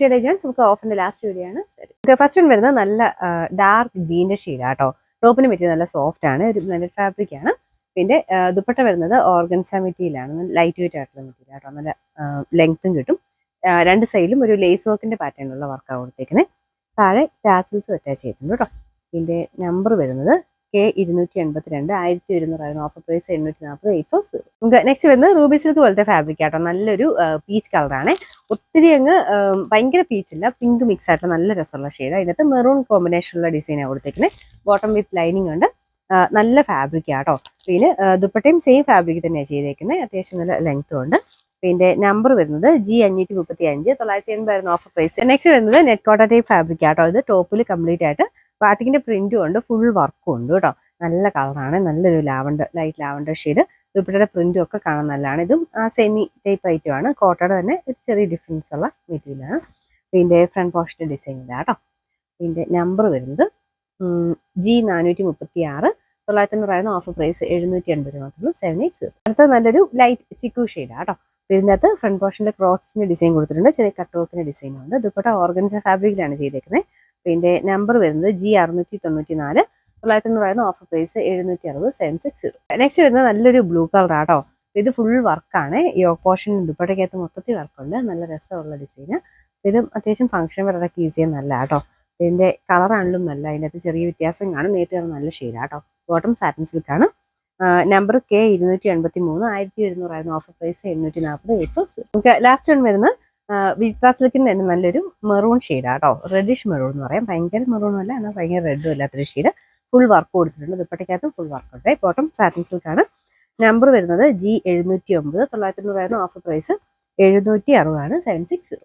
Gents നമുക്ക് ഓഫറിന്റെ last video ആണ്. First one വരുന്നത് നല്ല ഡാർക്ക് ഗ്രീൻ്റെ ഷെയ്ഡാട്ടോ. ടോപ്പിന് പറ്റിയ നല്ല സോഫ്റ്റ് ആണ്, ഒരു ബ്ലെൻഡഡ് ഫാബ്രിക് ആണ്. പിന്നെ ദുപ്പട്ട വരുന്നത് ഓർഗൻസ മെറ്റീരിയലാണ്, ലൈറ്റ് വെയിറ്റ് ആയിട്ടുള്ള മെറ്റീരിയൽ ആട്ടോ. നല്ല ലെങ്ത്തും കിട്ടും. രണ്ട് സൈഡിലും ഒരു ലേസ് വർക്കിന്റെ പാറ്റേണുള്ള വർക്കാണ് കൊടുത്തേക്കുന്നത്. താഴെ ടാസിൽസ് അറ്റാച്ച് ചെയ്തിട്ടുണ്ട് കേട്ടോ. ഇതിന്റെ നമ്പർ വരുന്നത് K282, 1100 ഓഫർ പ്രൈസ് 840. നമുക്ക് നെക്സ്റ്റ് വരുന്നത് റൂബി സിൽക്ക് പോലത്തെ ഫാബ്രിക് ആട്ടോ. നല്ലൊരു പീച്ച് കളറാണ്. ഒത്തിരി അങ്ങ് ഭയങ്കര പീച്ചില്ല, പിങ്ക് മിക്സ് ആയിട്ട് നല്ല രസമുള്ള ഷെയ്ഡ്. അതിനകത്ത് മെറൂൺ കോമ്പിനേഷനുള്ള ഡിസൈനാണ് കൊടുത്തേക്കുന്നത്. ബോട്ടം വിത്ത് ലൈനിങ് ഉണ്ട്. നല്ല ഫാബ്രിക് ആട്ടോ. പിന്നെ ദുപ്പട്ടയും സെയിം ഫാബ്രിക് തന്നെയാണ് ചെയ്തേക്കുന്നത്. അത്യാവശ്യം നല്ല ലെങ്ത്തും ഉണ്ട്. പിന്നെ നമ്പർ വരുന്നത് G535, 980 ഓഫർ പ്രൈസ്. നെക്സ്റ്റ് വരുന്നത് നെറ്റ് കോട്ടൺ ടൈപ്പ് ഫാബ്രിക് ആട്ടോ. ഇത് ടോപ്പിൽ കംപ്ലീറ്റ് ആയിട്ട് ബാറ്റിക്കിന്റെ പ്രിന്റും ഉണ്ട്, ഫുൾ വർക്കും ഉണ്ട് കേട്ടോ. നല്ല കളറാണ്, നല്ലൊരു ലൈറ്റ് ലാവൻഡർ ഷെയ്ഡ്. ദുപ്പട്ടയുടെ പ്രിന്റും ഒക്കെ കാണാൻ നല്ലതാണ്. ഇതും സെമി ടൈപ്പ് ഐറ്റം ആണ്. കോട്ടയുടെ തന്നെ ഒരു ചെറിയ ഡിഫറൻസ് ഉള്ള മെറ്റീരിയലാണ്. പിന്നെ ഫ്രണ്ട് പോർഷന്റെ ഡിസൈൻ ഇല്ല കേട്ടോ. പിന്നെ നമ്പർ വരുന്നത് G436, 900 ഓഫർ പ്രൈസ് 780 മാത്രമേ. 780. അടുത്ത നല്ലൊരു ലൈറ്റ് ചിക്കു ഷെയ്ഡാണ് കേട്ടോ. ഇതിൻ്റെ അകത്ത് ഫ്രണ്ട് പോർഷനിൽ ക്രോസിന്റെ ഡിസൈൻ കൊടുത്തിട്ടുണ്ട്, ചെറിയ കട്ട് വർക്കിന്റെ ഡിസൈനും ഉണ്ട്. ദുപ്പട്ട ഓർഗൻസ ഫാബ്രിക്കിലാണ് ചെയ്തേക്കുന്നത്. പിന്നെ നമ്പർ വരുന്നത് G694, 900 ഓഫർ പ്രൈസ് 760. 760. നെക്സ്റ്റ് വരുന്നത് നല്ലൊരു ബ്ലൂ കളർ ആട്ടോ. ഇത് ഫുൾ വർക്കാണ്. ഈ പോർഷൻ ദുപ്പട്ടയ്ക്കകത്ത് മൊത്തത്തിൽ വർക്കുണ്ട്. നല്ല രസമുള്ള ഡിസൈന്. ഇത് അത്യാവശ്യം ഫംഗ്ഷൻ വരൊക്കെ യൂസ് ചെയ്യാൻ നല്ല കേട്ടോ. ഇതിന്റെ കളറാണെങ്കിലും നല്ല, അതിനകത്ത് ചെറിയ വ്യത്യാസം കാണും. നേരിട്ട് നല്ല ഷെയ്ഡാട്ടോ. ബോട്ടം സാറ്റിൻ സിൽക്ക് ആണ്. Number K283, 1100 offer price 840. നമുക്ക് ലാസ്റ്റ് വൺ വരുന്നത് വിത്ര സിൽക്കിന്റെ തന്നെ നല്ലൊരു മെറൂൺ ഷെയ്ഡാട്ടോ. റെഡിഷ് മെറൂൺ എന്ന് പറയാം. ഭയങ്കര മെറൂണും അല്ല, എന്നാൽ ഭയങ്കര റെഡും അല്ലാത്തൊരു ഷെയ്ഡ്. ഫുൾ വർക്ക് കൊടുത്തിട്ടുണ്ട്. ദുപ്പട്ടയ്ക്കകത്തും ഫുൾ വർക്ക് ഉണ്ട്. ബോട്ടം സാറ്റിൻ സിൽക്ക് ആണ്. നമ്പർ വരുന്നത് G709, 900 ഓഫർ പ്രൈസ് 760. 760.